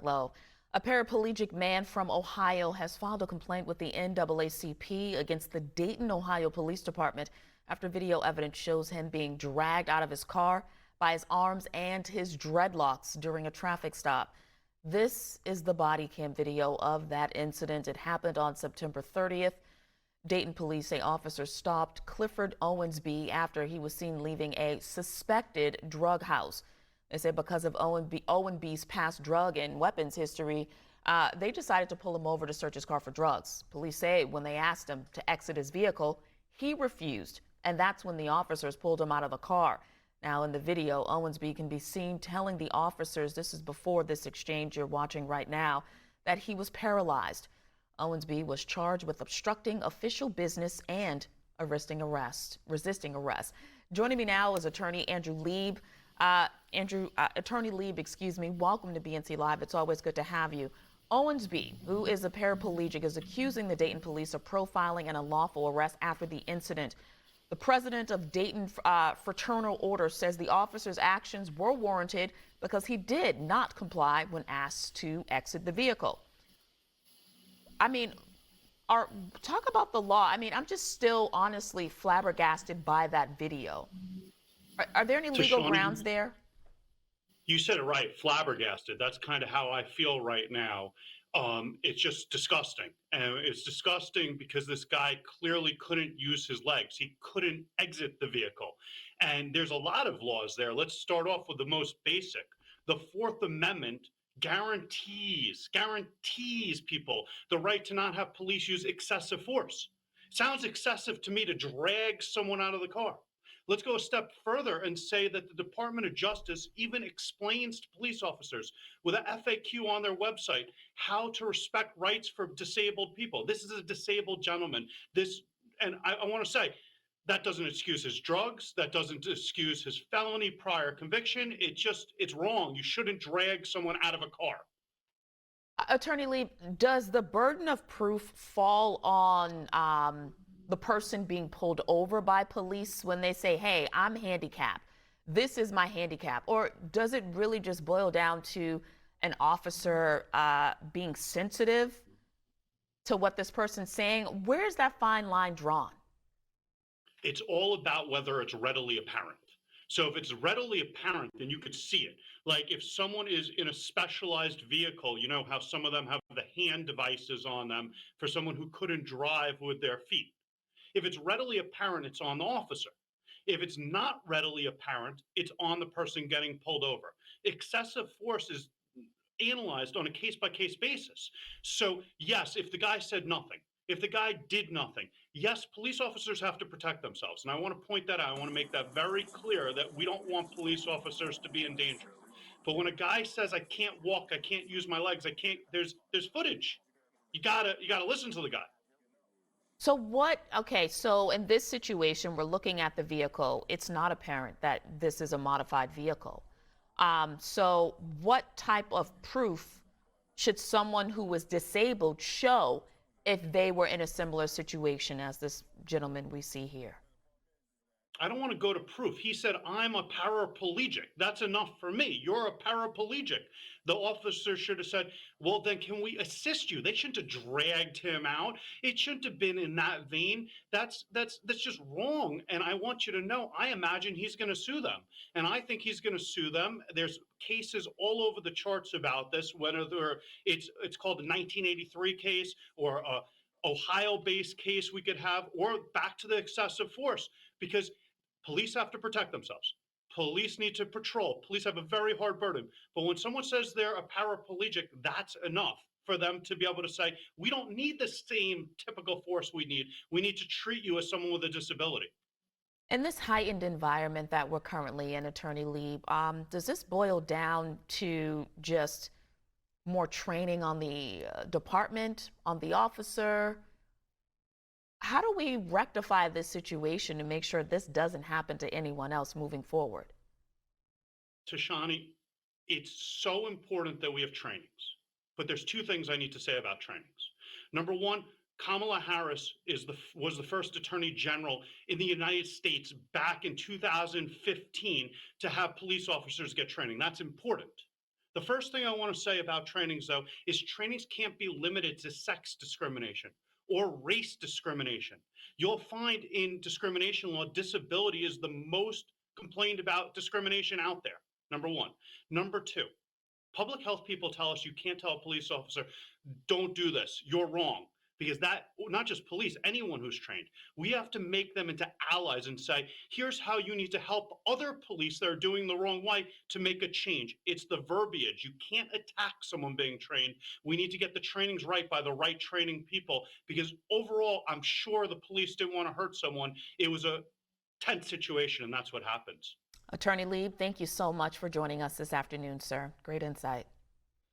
Whitlow. A paraplegic man from Ohio has filed a complaint with the NAACP against the Dayton, Ohio Police Department after video evidence shows him being dragged out of his car by his arms and his dreadlocks during a traffic stop. This is the body cam video of that incident. It happened on September 30th. Dayton police say officers stopped Clifford Owensby after he was seen leaving a suspected drug house. They said because of Owensby's past drug and weapons history, they decided to pull him over to search his car for drugs. Police say when they asked him to exit his vehicle, he refused, and that's when the officers pulled him out of the car. Now, in the video, Owensby can be seen telling the officers, this is before this exchange you're watching right now, that he was paralyzed. Owensby was charged with obstructing official business and resisting arrest. Joining me now is attorney Andrew Lieb. Attorney Lieb, welcome to BNC Live. It's always good to have you. Owensby, who is a paraplegic, is accusing the Dayton police of profiling and unlawful arrest after the incident. The president of Dayton Fraternal Order says the officer's actions were warranted because he did not comply when asked to exit the vehicle. I mean, talk about the law. I mean, I'm just still honestly flabbergasted by that video. Are there any legal grounds there? You said it right, flabbergasted. That's kind of how I feel right now. It's just disgusting. And it's disgusting because this guy clearly couldn't use his legs. He couldn't exit the vehicle. And there's a lot of laws there. Let's start off with the most basic. The Fourth Amendment guarantees people the right to not have police use excessive force. Sounds excessive to me to drag someone out of the car. Let's go a step further and say that the Department of Justice even explains to police officers with an FAQ on their website how to respect rights for disabled people. This is a disabled gentleman. And I want to say, that doesn't excuse his drugs. That doesn't excuse his felony prior conviction. It's wrong. You shouldn't drag someone out of a car. Attorney Lee, does the burden of proof fall on the person being pulled over by police when they say, hey, I'm handicapped, this is my handicap? Or does it really just boil down to an officer being sensitive to what this person's saying? Where's that fine line drawn? It's all about whether it's readily apparent. So if it's readily apparent, then you could see it. Like if someone is in a specialized vehicle, you know how some of them have the hand devices on them for someone who couldn't drive with their feet. If it's readily apparent, it's on the officer. If it's not readily apparent, it's on the person getting pulled over. Excessive force is analyzed on a case-by-case basis. So yes, if the guy said nothing, if the guy did nothing, yes, police officers have to protect themselves. And I want to point that out. I want to make that very clear that we don't want police officers to be in danger. But when a guy says, I can't walk, I can't use my legs, there's footage. You gotta listen to the guy. So in this situation, we're looking at the vehicle. It's not apparent that this is a modified vehicle. So what type of proof should someone who was disabled show if they were in a similar situation as this gentleman we see here? I don't want to go to proof. He said, I'm a paraplegic. That's enough for me. You're a paraplegic. The officer should have said, well, then can we assist you? They shouldn't have dragged him out. It shouldn't have been in that vein. That's just wrong. And I want you to know, I imagine he's going to sue them. And I think he's going to sue them. There's cases all over the charts about this, whether it's called a 1983 case or a Ohio-based case we could have, or back to the excessive force, because police have to protect themselves. Police need to patrol. Police have a very hard burden. But when someone says they're a paraplegic, that's enough for them to be able to say, we don't need the same typical force we need. We need to treat you as someone with a disability. In this heightened environment that we're currently in, Attorney Lieb, does this boil down to just more training on the department, on the officer? How do we rectify this situation to make sure this doesn't happen to anyone else moving forward? Tashanea, it's so important that we have trainings. But there's two things I need to say about trainings. Number one, Kamala Harris was the first Attorney General in the United States back in 2015 to have police officers get training. That's important. The first thing I want to say about trainings, though, is trainings can't be limited to sex discrimination or race discrimination. You'll find in discrimination law, disability is the most complained about discrimination out there. Number one. Number two, public health people tell us you can't tell a police officer, don't do this, you're wrong. Because that, not just police, anyone who's trained, we have to make them into allies and say, here's how you need to help other police that are doing the wrong way to make a change. It's the verbiage. You can't attack someone being trained. We need to get the trainings right by the right training people, because overall, I'm sure the police didn't want to hurt someone. It was a tense situation, and that's what happens. Attorney Lieb, thank you so much for joining us this afternoon, sir. Great insight.